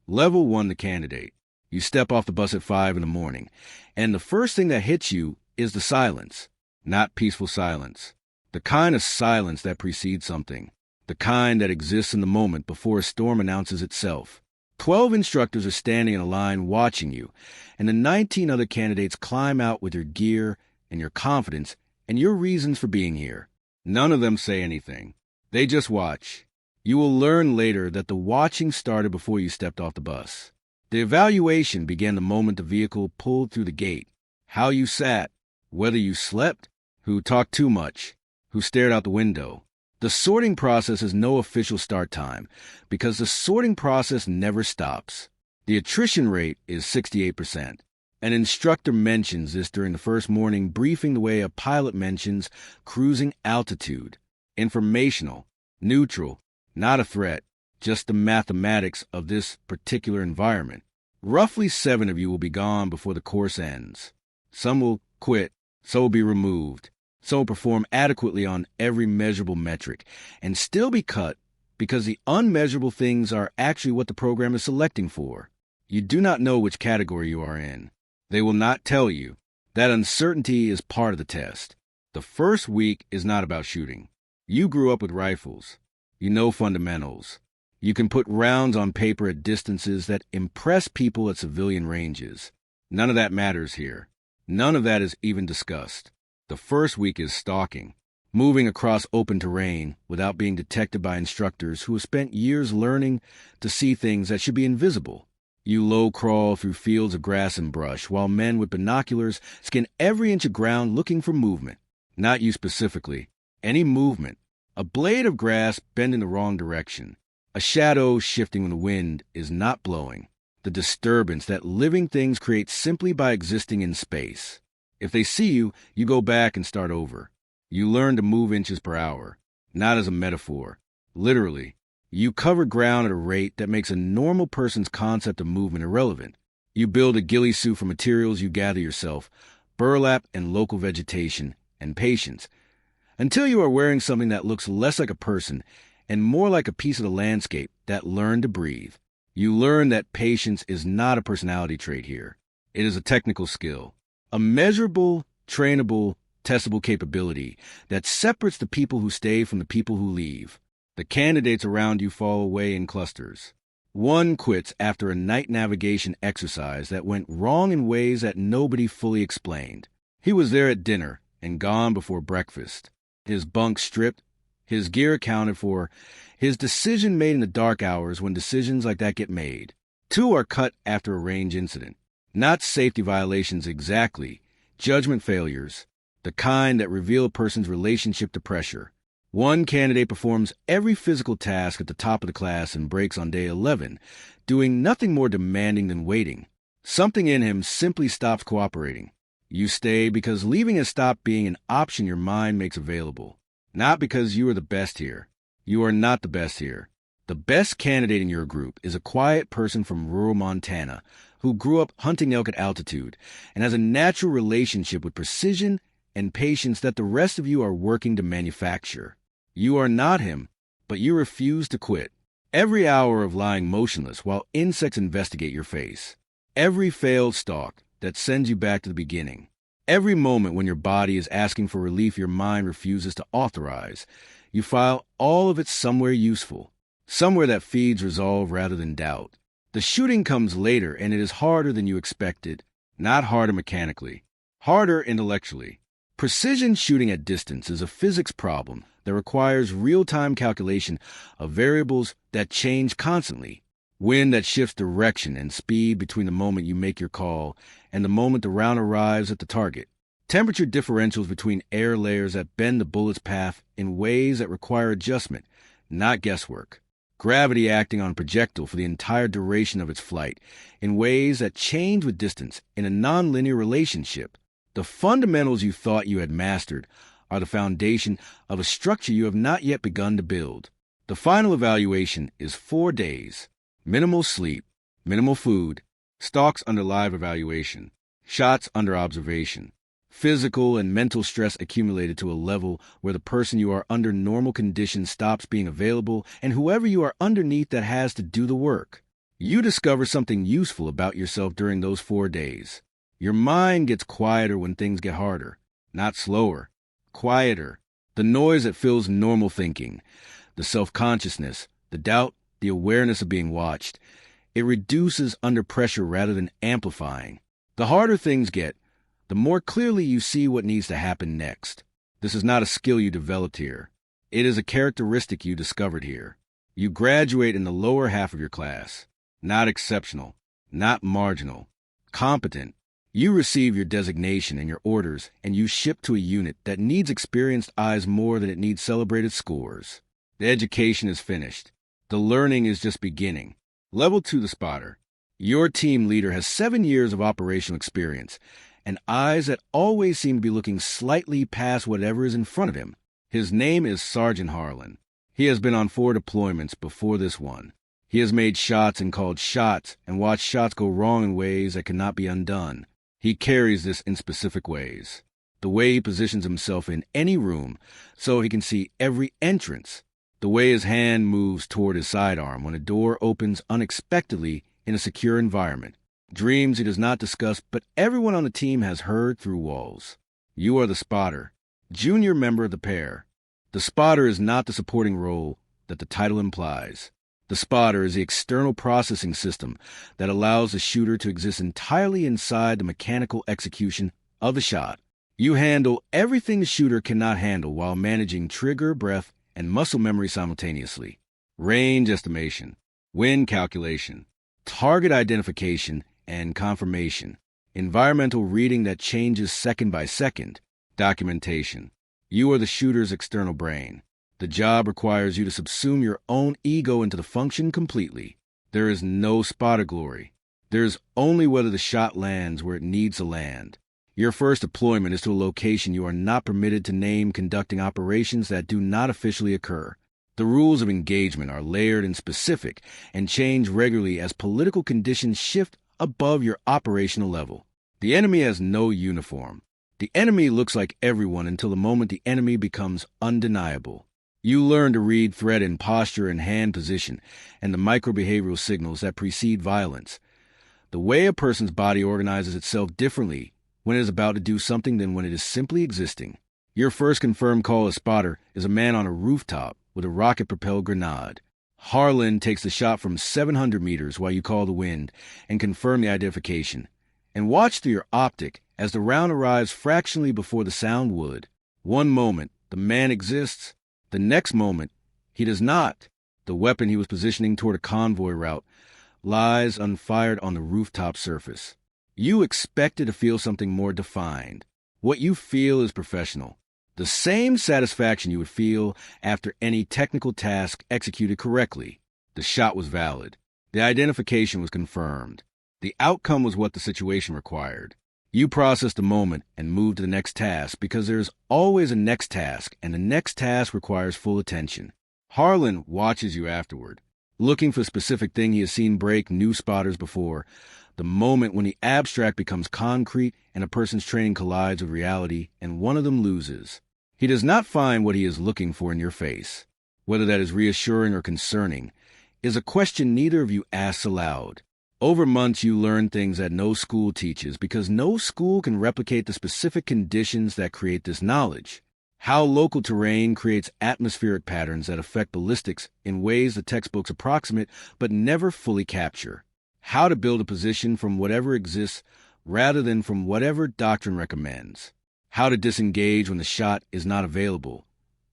Level 1, the candidate. You step off the bus at 5 in the morning, and the first thing that hits you is the silence. Not peaceful silence. The kind of silence that precedes something. The kind that exists in the moment before a storm announces itself. 12 instructors are standing in a line watching you, and the 19 other candidates climb out with your gear and your confidence and your reasons for being here. None of them say anything. They just watch. You will learn later that the watching started before you stepped off the bus. The evaluation began the moment the vehicle pulled through the gate. How you sat, whether you slept, who talked too much, who stared out the window. The sorting process has no official start time because the sorting process never stops. The attrition rate is 68%. An instructor mentions this during the first morning briefing the way a pilot mentions cruising altitude. Informational, neutral, not a threat, just the mathematics of this particular environment. Roughly 7 of you will be gone before the course ends. Some will quit, some will be removed. Some will perform adequately on every measurable metric and still be cut because the unmeasurable things are actually what the program is selecting for. You do not know which category you are in. They will not tell you. That uncertainty is part of the test. The first week is not about shooting. You grew up with rifles. You know fundamentals. You can put rounds on paper at distances that impress people at civilian ranges. None of that matters here. None of that is even discussed. The first week is stalking, moving across open terrain without being detected by instructors who have spent years learning to see things that should be invisible. You low crawl through fields of grass and brush while men with binoculars scan every inch of ground looking for movement. Not you specifically. Any movement. A blade of grass bent in the wrong direction. A shadow shifting when the wind is not blowing. The disturbance that living things create simply by existing in space. If they see you, you go back and start over. You learn to move inches per hour, not as a metaphor. Literally, you cover ground at a rate that makes a normal person's concept of movement irrelevant. You build a ghillie suit from materials you gather yourself, burlap and local vegetation, and patience, until you are wearing something that looks less like a person and more like a piece of the landscape that learned to breathe. You learn that patience is not a personality trait here. It is a technical skill. A measurable, trainable, testable capability that separates the people who stay from the people who leave. The candidates around you fall away in clusters. One quits after a night navigation exercise that went wrong in ways that nobody fully explained. He was there at dinner and gone before breakfast. His bunk stripped, his gear accounted for, his decision made in the dark hours when decisions like that get made. 2 are cut after a range incident. Not safety violations exactly, judgment failures, the kind that reveal a person's relationship to pressure. 1 candidate performs every physical task at the top of the class and breaks on day 11, doing nothing more demanding than waiting. Something in him simply stops cooperating. You stay because leaving has stopped being an option your mind makes available. Not because you are the best here. You are not the best here. The best candidate in your group is a quiet person from rural Montana who grew up hunting elk at altitude and has a natural relationship with precision and patience that the rest of you are working to manufacture. You are not him, but you refuse to quit. Every hour of lying motionless while insects investigate your face. Every failed stalk that sends you back to the beginning. Every moment when your body is asking for relief your mind refuses to authorize. You file all of it somewhere useful, somewhere that feeds resolve rather than doubt. The shooting comes later, and it is harder than you expected. Not harder mechanically, harder intellectually. Precision shooting at distance is a physics problem that requires real-time calculation of variables that change constantly. Wind that shifts direction and speed between the moment you make your call and the moment the round arrives at the target. Temperature differentials between air layers that bend the bullet's path in ways that require adjustment, not guesswork. Gravity acting on a projectile for the entire duration of its flight in ways that change with distance in a nonlinear relationship. The fundamentals you thought you had mastered are the foundation of a structure you have not yet begun to build. The final evaluation is 4 days. Minimal sleep, minimal food, stalks under live evaluation, shots under observation. Physical and mental stress accumulated to a level where the person you are under normal conditions stops being available and whoever you are underneath that has to do the work. You discover something useful about yourself during those 4 days. Your mind gets quieter when things get harder. Not slower, quieter. The noise that fills normal thinking, the self-consciousness, the doubt, the awareness of being watched. It reduces under pressure rather than amplifying. The harder things get, the more clearly you see what needs to happen next. This is not a skill you developed here. It is a characteristic you discovered here. You graduate in the lower half of your class. Not exceptional, not marginal, competent. You receive your designation and your orders, and you ship to a unit that needs experienced eyes more than it needs celebrated scores. The education is finished. The learning is just beginning. Level 2, the spotter. Your team leader has 7 years of operational experience and eyes that always seem to be looking slightly past whatever is in front of him. His name is Sergeant Harlan. He has been on 4 deployments before this one. He has made shots and called shots and watched shots go wrong in ways that cannot be undone. He carries this in specific ways. The way he positions himself in any room so he can see every entrance. The way his hand moves toward his sidearm when a door opens unexpectedly in a secure environment. Dreams he does not discuss, but everyone on the team has heard through walls. You are the spotter, junior member of the pair. The spotter is not the supporting role that the title implies. The spotter is the external processing system that allows the shooter to exist entirely inside the mechanical execution of the shot. You handle everything the shooter cannot handle while managing trigger, breath, and muscle memory simultaneously. Range estimation, wind calculation, target identification and confirmation, environmental reading that changes second by second, documentation. You are the shooter's external brain. The job requires you to subsume your own ego into the function completely. There is no spotter glory. There is only whether the shot lands where it needs to land. Your first deployment is to a location you are not permitted to name, conducting operations that do not officially occur. The rules of engagement are layered and specific and change regularly as political conditions shift above your operational level. The enemy has no uniform. The enemy looks like everyone until the moment the enemy becomes undeniable. You learn to read threat in posture and hand position and the microbehavioral signals that precede violence. The way a person's body organizes itself differently when it is about to do something than when it is simply existing. Your first confirmed call as spotter is a man on a rooftop with a rocket-propelled grenade. Harlan takes the shot from 700 meters while you call the wind and confirm the identification. And watch through your optic as the round arrives fractionally before the sound would. One moment, the man exists. The next moment, he does not. The weapon he was positioning toward a convoy route lies unfired on the rooftop surface. You expected to feel something more defined. What you feel is professional. The same satisfaction you would feel after any technical task executed correctly. The shot was valid. The identification was confirmed. The outcome was what the situation required. You process the moment and move to the next task because there is always a next task, and the next task requires full attention. Harlan watches you afterward, looking for a specific thing he has seen break new spotters before, the moment when the abstract becomes concrete and a person's training collides with reality and one of them loses. He does not find what he is looking for in your face. Whether that is reassuring or concerning is a question neither of you asks aloud. Over months, you learn things that no school teaches because no school can replicate the specific conditions that create this knowledge. How local terrain creates atmospheric patterns that affect ballistics in ways the textbooks approximate but never fully capture. How to build a position from whatever exists rather than from whatever doctrine recommends. How to disengage when the shot is not available.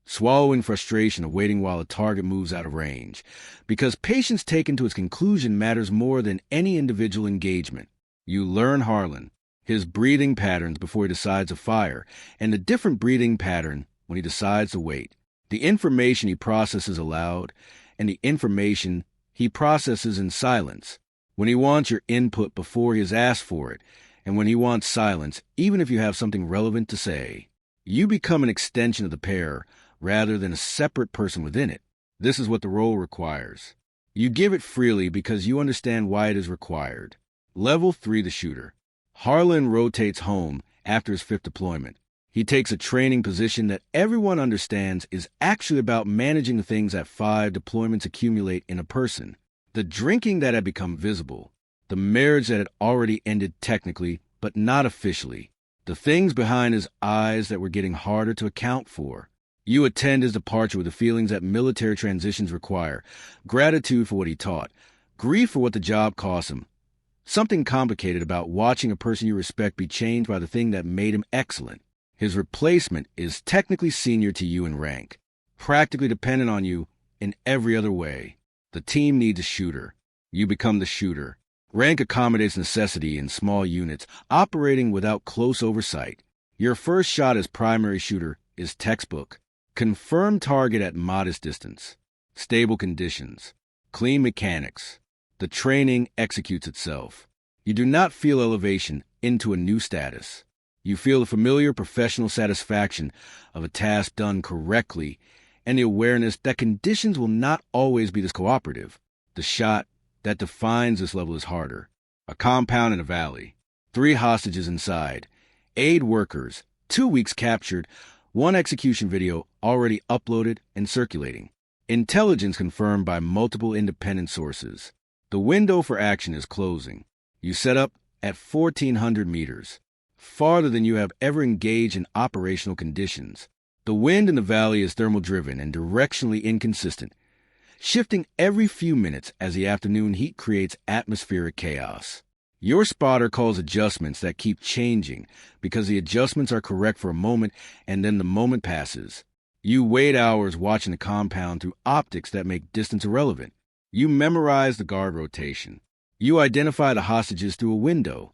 Swallowing frustration of waiting while a target moves out of range, because patience taken to its conclusion matters more than any individual engagement. You learn Harlan, his breathing patterns before he decides to fire, and the different breathing pattern when he decides to wait. The information he processes aloud, and the information he processes in silence. When he wants your input before he has asked for it, and when he wants silence, even if you have something relevant to say. You become an extension of the pair, rather than a separate person within it. This is what the role requires. You give it freely because you understand why it is required. Level 3, the shooter. Harlan rotates home after his 5th deployment. He takes a training position that everyone understands is actually about managing the things that 5 deployments accumulate in a person. The drinking that had become visible, the marriage that had already ended technically but not officially, the things behind his eyes that were getting harder to account for. You attend his departure with the feelings that military transitions require, gratitude for what he taught, grief for what the job cost him, something complicated about watching a person you respect be changed by the thing that made him excellent. His replacement is technically senior to you in rank, practically dependent on you in every other way. The team needs a shooter. You become the shooter. Rank accommodates necessity in small units, operating without close oversight. Your first shot as primary shooter is textbook. Confirmed target at modest distance. Stable conditions. Clean mechanics. The training executes itself. You do not feel elevation into a new status. You feel the familiar professional satisfaction of a task done correctly and the awareness that conditions will not always be this cooperative. The shot that defines this level is harder. A compound in a valley. 3 hostages inside. Aid workers. 2 weeks captured. 1 execution video already uploaded and circulating. Intelligence confirmed by multiple independent sources. The window for action is closing. You set up at 1,400 meters, farther than you have ever engaged in operational conditions. The wind in the valley is thermal-driven and directionally inconsistent, shifting every few minutes as the afternoon heat creates atmospheric chaos. Your spotter calls adjustments that keep changing because the adjustments are correct for a moment and then the moment passes. You wait hours watching the compound through optics that make distance irrelevant. You memorize the guard rotation. You identify the hostages through a window,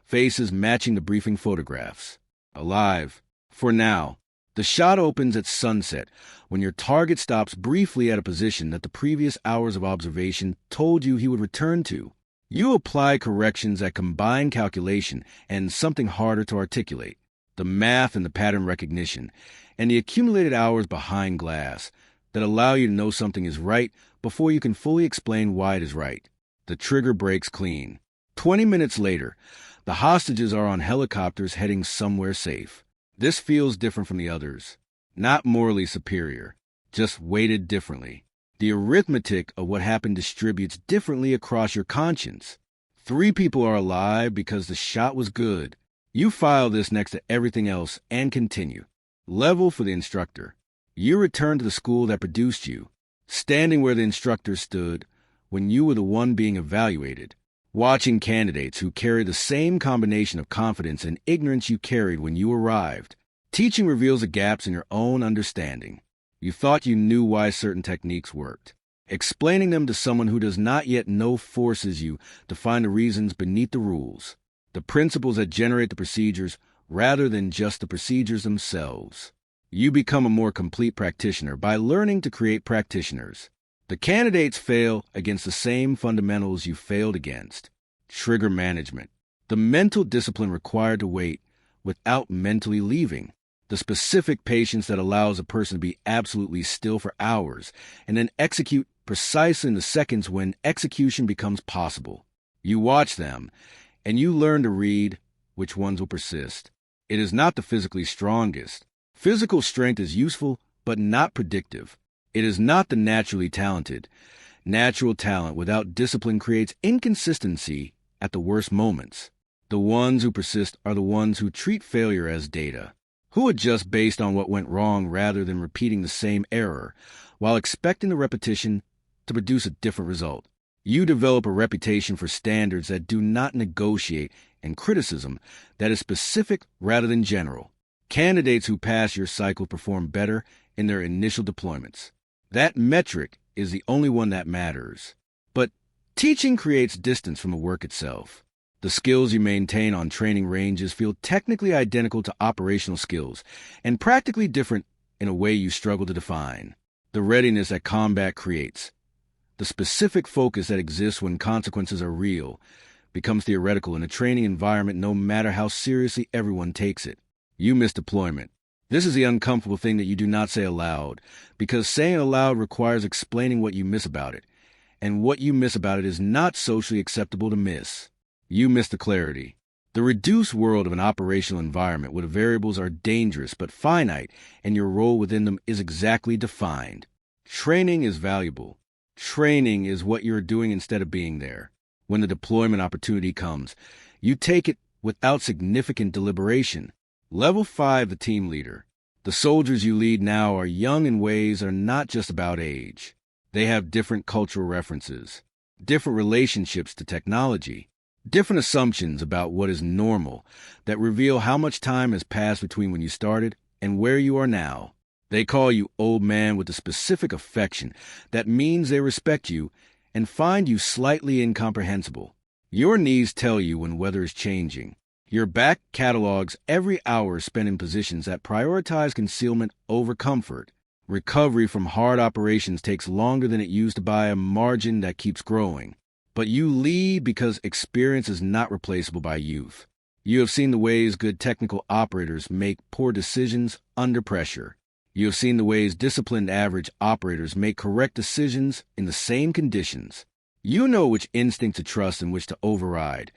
faces matching the briefing photographs. Alive. For now. The shot opens at sunset when your target stops briefly at a position that the previous hours of observation told you he would return to. You apply corrections that combine calculation and something harder to articulate, the math and the pattern recognition, and the accumulated hours behind glass that allow you to know something is right before you can fully explain why it is right. The trigger breaks clean. 20 minutes later, the hostages are on helicopters heading somewhere safe. This feels different from the others. Not morally superior, just weighted differently. The arithmetic of what happened distributes differently across your conscience. 3 people are alive because the shot was good. You file this next to everything else and continue. Level for the instructor. You return to the school that produced you, standing where the instructor stood when you were the one being evaluated, watching candidates who carry the same combination of confidence and ignorance you carried when you arrived. Teaching reveals the gaps in your own understanding. You thought you knew why certain techniques worked. Explaining them to someone who does not yet know forces you to find the reasons beneath the rules, the principles that generate the procedures rather than just the procedures themselves. You become a more complete practitioner by learning to create practitioners. The candidates fail against the same fundamentals you failed against. Trigger management. The mental discipline required to wait without mentally leaving. The specific patience that allows a person to be absolutely still for hours and then execute precisely in the seconds when execution becomes possible. You watch them, and you learn to read which ones will persist. It is not the physically strongest. Physical strength is useful, but not predictive. It is not the naturally talented. Natural talent without discipline creates inconsistency at the worst moments. The ones who persist are the ones who treat failure as data, who adjust based on what went wrong rather than repeating the same error, while expecting the repetition to produce a different result. You develop a reputation for standards that do not negotiate and criticism that is specific rather than general. Candidates who pass your cycle perform better in their initial deployments. That metric is the only one that matters. But teaching creates distance from the work itself. The skills you maintain on training ranges feel technically identical to operational skills and practically different in a way you struggle to define. The readiness that combat creates, the specific focus that exists when consequences are real, becomes theoretical in a training environment no matter how seriously everyone takes it. You miss deployment. This is the uncomfortable thing that you do not say aloud, because saying it aloud requires explaining what you miss about it, and what you miss about it is not socially acceptable to miss. You miss the clarity. The reduced world of an operational environment where the variables are dangerous but finite and your role within them is exactly defined. Training is valuable. Training is what you're doing instead of being there. When the deployment opportunity comes, you take it without significant deliberation. Level 5, the team leader. The soldiers you lead now are young in ways that are not just about age. They have different cultural references, different relationships to technology, different assumptions about what is normal that reveal how much time has passed between when you started and where you are now. They call you old man with a specific affection that means they respect you and find you slightly incomprehensible. Your knees tell you when weather is changing. Your back catalogs every hour spent in positions that prioritize concealment over comfort. Recovery from hard operations takes longer than it used to by a margin that keeps growing. But you lead because experience is not replaceable by youth. You have seen the ways good technical operators make poor decisions under pressure. You have seen the ways disciplined average operators make correct decisions in the same conditions. You know which instinct to trust and which to override,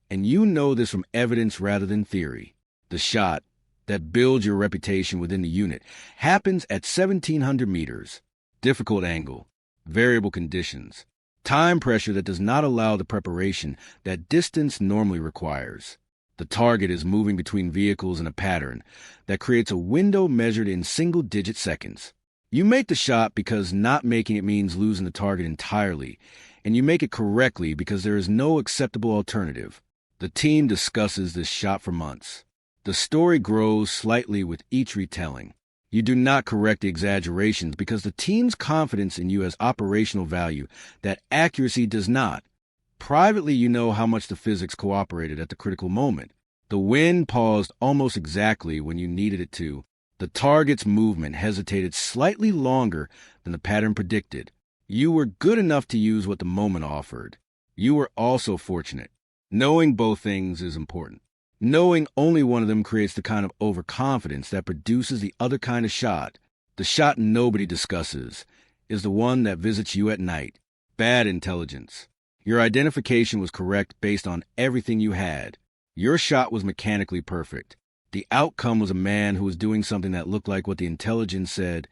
and you know this from evidence rather than theory. The shot that builds your reputation within the unit happens at 1,700 meters. Difficult angle, variable conditions, time pressure that does not allow the preparation that distance normally requires. The target is moving between vehicles in a pattern that creates a window measured in single-digit seconds. You make the shot because not making it means losing the target entirely, and you make it correctly because there is no acceptable alternative. The team discusses this shot for months. The story grows slightly with each retelling. You do not correct the exaggerations because the team's confidence in you has operational value that accuracy does not. Privately, you know how much the physics cooperated at the critical moment. The wind paused almost exactly when you needed it to. The target's movement hesitated slightly longer than the pattern predicted. You were good enough to use what the moment offered. You were also fortunate. Knowing both things is important. Knowing only one of them creates the kind of overconfidence that produces the other kind of shot. The shot nobody discusses is the one that visits you at night. Bad intelligence. Your identification was correct based on everything you had. Your shot was mechanically perfect. The outcome was a man who was doing something that looked like what the intelligence said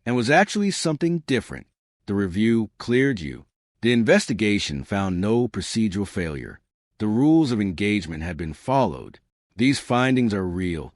and was actually something different. The review cleared you. The investigation found no procedural failure. The rules of engagement had been followed. These findings are real,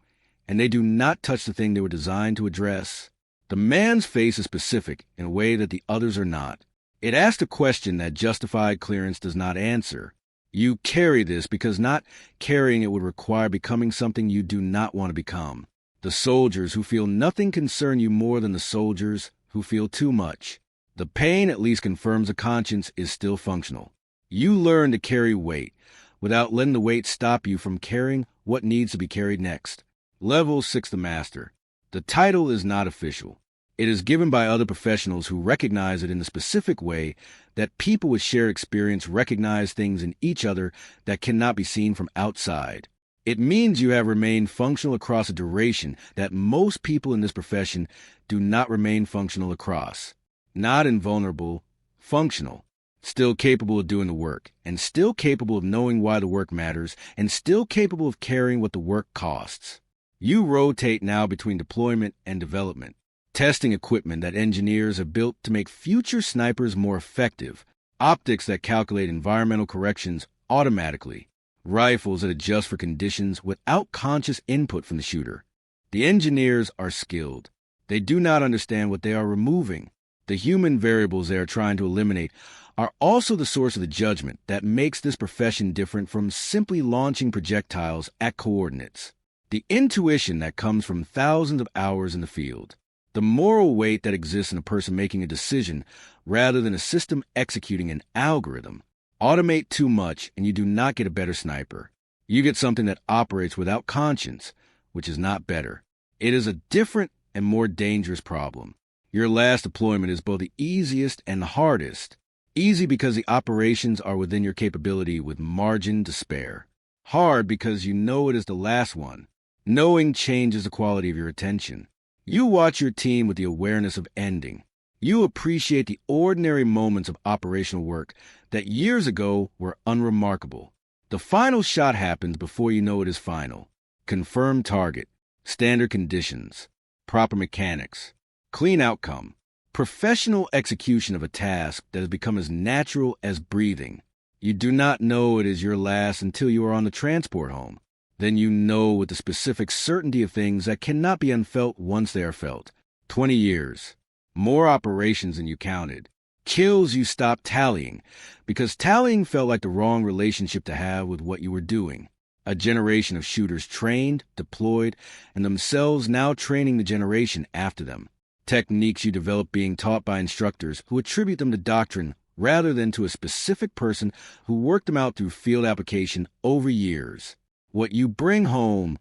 and they do not touch the thing they were designed to address. The man's face is specific in a way that the others are not. It asked a question that justified clearance does not answer. You carry this because not carrying it would require becoming something you do not want to become. The soldiers who feel nothing concern you more than the soldiers who feel too much. The pain at least confirms a conscience is still functional. You learn to carry weight without letting the weight stop you from carrying what needs to be carried next. Level 6, the master. The title is not official. It is given by other professionals who recognize it in the specific way that people with shared experience recognize things in each other that cannot be seen from outside. It means you have remained functional across a duration that most people in this profession do not remain functional across. Not invulnerable, functional. Still capable of doing the work, and still capable of knowing why the work matters, and still capable of carrying what the work costs. You rotate now between deployment and development. Testing equipment that engineers have built to make future snipers more effective, optics that calculate environmental corrections automatically, rifles that adjust for conditions without conscious input from the shooter. The engineers are skilled. They do not understand what they are removing. The human variables they are trying to eliminate are also the source of the judgment that makes this profession different from simply launching projectiles at coordinates. The intuition that comes from thousands of hours in the field. The moral weight that exists in a person making a decision rather than a system executing an algorithm. Automate too much and you do not get a better sniper. You get something that operates without conscience, which is not better. It is a different and more dangerous problem. Your last deployment is both the easiest and the hardest. Easy because the operations are within your capability with margin to spare. Hard because you know it is the last one. Knowing changes the quality of your attention. You watch your team with the awareness of ending. You appreciate the ordinary moments of operational work that years ago were unremarkable. The final shot happens before you know it is final. Confirmed target, standard conditions, proper mechanics, clean outcome. Professional execution of a task that has become as natural as breathing. You do not know it is your last until you are on the transport home. Then you know with the specific certainty of things that cannot be unfelt once they are felt. 20 years. More operations than you counted. Kills you stopped tallying, because tallying felt like the wrong relationship to have with what you were doing. A generation of shooters trained, deployed, and themselves now training the generation after them. Techniques you develop being taught by instructors who attribute them to doctrine rather than to a specific person who worked them out through field application over years. What you bring home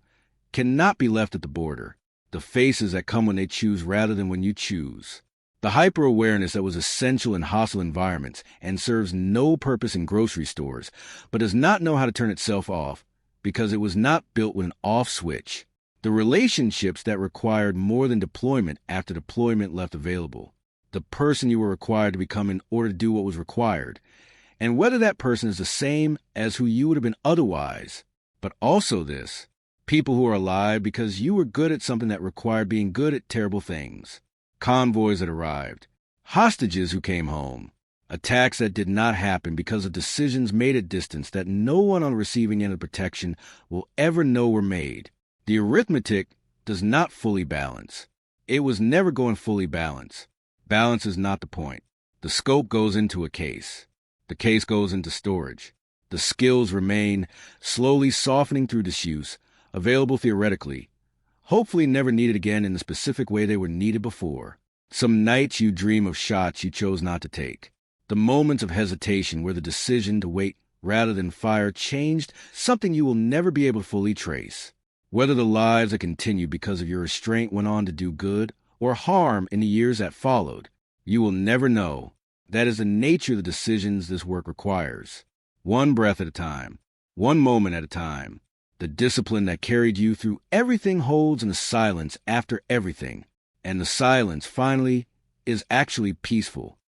cannot be left at the border. The faces that come when they choose rather than when you choose. The hyper-awareness that was essential in hostile environments and serves no purpose in grocery stores, but does not know how to turn itself off because it was not built with an off switch. The relationships that required more than deployment after deployment left available. The person you were required to become in order to do what was required. And whether that person is the same as who you would have been otherwise. But also this, people who are alive because you were good at something that required being good at terrible things. Convoys that arrived. Hostages who came home. Attacks that did not happen because of decisions made at distance that no one on the receiving end of protection will ever know were made. The arithmetic does not fully balance. It was never going fully balance. Balance is not the point. The scope goes into a case. The case goes into storage. The skills remain, slowly softening through disuse, available theoretically, hopefully never needed again in the specific way they were needed before. Some nights you dream of shots you chose not to take. The moments of hesitation where the decision to wait rather than fire changed something you will never be able to fully trace. Whether the lives that continued because of your restraint went on to do good or harm in the years that followed, you will never know. That is the nature of the decisions this work requires. One breath at a time, one moment at a time. The discipline that carried you through everything holds in the silence after everything. And the silence, finally, is actually peaceful.